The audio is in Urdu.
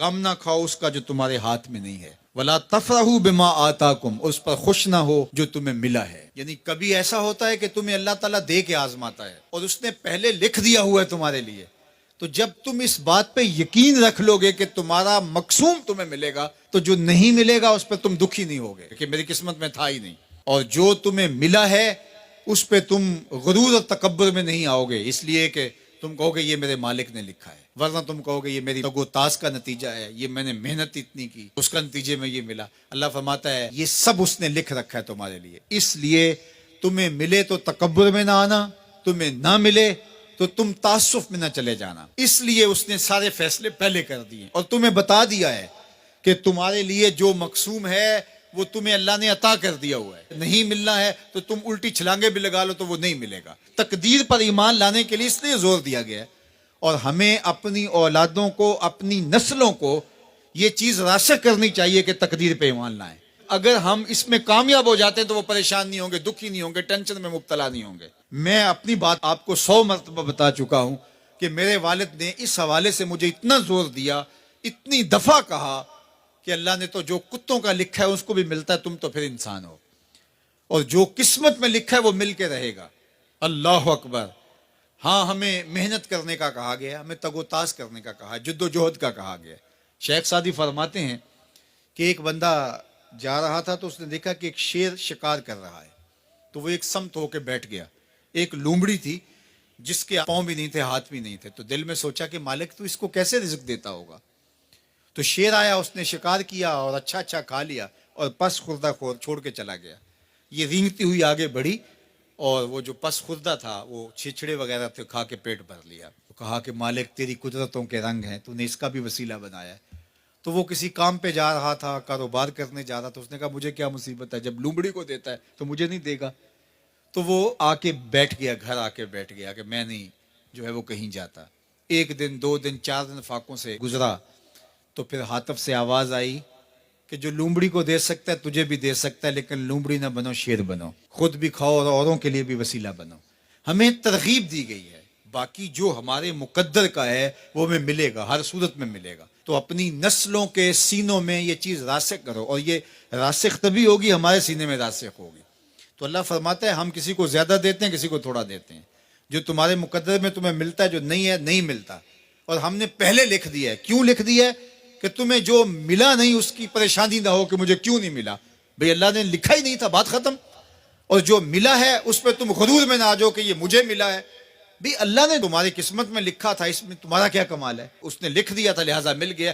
غم نہ کھاؤ اس کا جو تمہارے ہاتھ میں نہیں ہے، ولا تفرحوا بما آتاکم، اس پر خوش نہ ہو جو تمہیں ملا ہے۔ یعنی کبھی ایسا ہوتا ہے کہ تمہیں اللہ تعالیٰ دے کے آزماتا ہے اور اس نے پہلے لکھ دیا ہوا ہے تمہارے لیے، تو جب تم اس بات پہ یقین رکھ لو گے کہ تمہارا مقصوم تمہیں ملے گا، تو جو نہیں ملے گا اس پہ تم دکھی نہیں ہوگے کہ میری قسمت میں تھا ہی نہیں، اور جو تمہیں ملا ہے اس پہ تم غرور اور تکبر میں نہیں آؤ گے، اس لیے کہ تم کہو گے یہ میرے مالک نے لکھا ہے، ورنہ تم کہو گے یہ میری تگ و تاز کا نتیجہ ہے، یہ میں نے محنت اتنی کی اس کا نتیجے میں یہ ملا۔ اللہ فرماتا ہے یہ سب اس نے لکھ رکھا ہے تمہارے لیے، اس لیے تمہیں ملے تو تکبر میں نہ آنا، تمہیں نہ ملے تو تم تعصف میں نہ چلے جانا، اس لیے اس نے سارے فیصلے پہلے کر دیے اور تمہیں بتا دیا ہے کہ تمہارے لیے جو مقسوم ہے وہ تمہیں اللہ نے عطا کر دیا ہوا ہے، نہیں ملنا ہے تو تم الٹی چھلانگے بھی لگا لو تو وہ نہیں ملے گا۔ تقدیر پر ایمان لانے کے لیے اس لیے زور دیا گیا ہے، اور ہمیں اپنی اولادوں کو، اپنی نسلوں کو یہ چیز راسخ کرنی چاہیے کہ تقدیر پہ ایمان لائیں۔ اگر ہم اس میں کامیاب ہو جاتے ہیں تو وہ پریشان نہیں ہوں گے، دکھی نہیں ہوں گے، ٹینشن میں مبتلا نہیں ہوں گے۔ میں اپنی بات آپ کو 100 مرتبہ بتا چکا ہوں کہ میرے والد نے اس حوالے سے مجھے اتنا زور دیا، اتنی دفعہ کہا کہ اللہ نے تو جو کتوں کا لکھا ہے اس کو بھی ملتا ہے، تم تو پھر انسان ہو، اور جو قسمت میں لکھا ہے وہ مل کے رہے گا۔ اللہ اکبر۔ ہاں، ہمیں محنت کرنے کا کہا گیا، ہمیں تگ و تاز کرنے کا کہا، جد و جہد کا کہا گیا۔ شیخ سعدی فرماتے ہیں کہ ایک بندہ جا رہا تھا تو اس نے دیکھا کہ ایک شیر شکار کر رہا ہے، تو وہ ایک سمت ہو کے بیٹھ گیا۔ ایک لومڑی تھی جس کے پاؤں بھی نہیں تھے، ہاتھ بھی نہیں تھے، تو دل میں سوچا کہ مالک تو اس کو کیسے رزق دیتا ہوگا۔ تو شیر آیا، اس نے شکار کیا اور اچھا اچھا کھا لیا اور پس خوردہ خور چھوڑ کے چلا گیا۔ یہ رینگتی ہوئی آگے بڑھی اور وہ جو پس خوردہ تھا وہ چھچڑے وغیرہ تھے، کھا کے پیٹ بھر لیا۔ تو کہا کہ مالک تیری قدرتوں کے رنگ ہیں، تو نے اس کا بھی وسیلہ بنایا ہے۔ تو وہ کسی کام پہ جا رہا تھا، کاروبار کرنے جا رہا تھا، اس نے کہا مجھے کیا مصیبت ہے، جب لومڑی کو دیتا ہے تو مجھے نہیں دے گا۔ تو وہ آ کے بیٹھ گیا، گھر آ کے بیٹھ گیا کہ میں نہیں جو ہے وہ کہیں جاتا۔ ایک دن، 2 دن، 4 دن فاقوں سے گزرا، تو پھر ہاتف سے آواز آئی کہ جو لومڑی کو دے سکتا ہے تجھے بھی دے سکتا ہے، لیکن لومڑی نہ بنو، شیر بنو، خود بھی کھاؤ اور اوروں کے لیے بھی وسیلہ بنو۔ ہمیں ترغیب دی گئی ہے، باقی جو ہمارے مقدر کا ہے وہ ہمیں ملے گا، ہر صورت میں ملے گا۔ تو اپنی نسلوں کے سینوں میں یہ چیز راسخ کرو، اور یہ راسخ تبھی ہوگی ہمارے سینے میں راسخ ہوگی۔ تو اللہ فرماتا ہے ہم کسی کو زیادہ دیتے ہیں، کسی کو تھوڑا دیتے ہیں، جو تمہارے مقدر میں تمہیں ملتا ہے، جو نہیں ہے نہیں ملتا، اور ہم نے پہلے لکھ دیا ہے۔ کیوں لکھ دیا ہے؟ کہ تمہیں جو ملا نہیں اس کی پریشانی نہ ہو کہ مجھے کیوں نہیں ملا، بھئی اللہ نے لکھا ہی نہیں تھا، بات ختم۔ اور جو ملا ہے اس پہ تم غرور میں نہ آ جاؤ کہ یہ مجھے ملا ہے، بھئی اللہ نے تمہاری قسمت میں لکھا تھا، اس میں تمہارا کیا کمال ہے، اس نے لکھ دیا تھا لہٰذا مل گیا۔